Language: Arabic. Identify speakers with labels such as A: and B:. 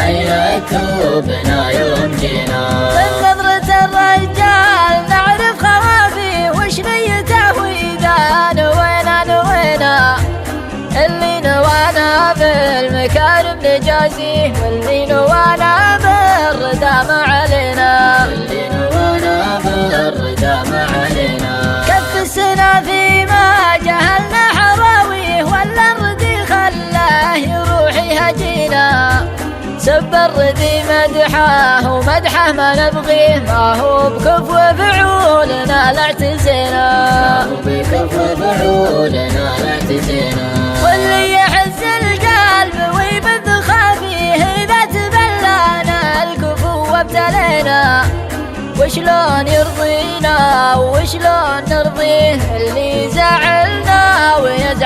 A: يكتبنا يوم جينا.
B: من نظرة الرجال نعرف خوافي وش نيته وإذا نوينا اللي نوانا بالمكارم نجازيه واللي نوانا بالردى ما علينا.
A: اللي نوانا بالردى ما علينا.
B: كف السنة فيما جهلنا حراويه ولا الردي خلاه يروح يهجينا. سب الردي مدحه ومدحه ما نبغيه ما هو بكفو فعولنا لا اعتزينا.
A: ما هو بكفو فعولنا لا اعتزينا.
B: واللي يحز القلب ويبث خافيه إذا تبلانا الكفو وابتلينا. وشلون يرضينا وشلون نرضيه اللي زعلنا ويزعل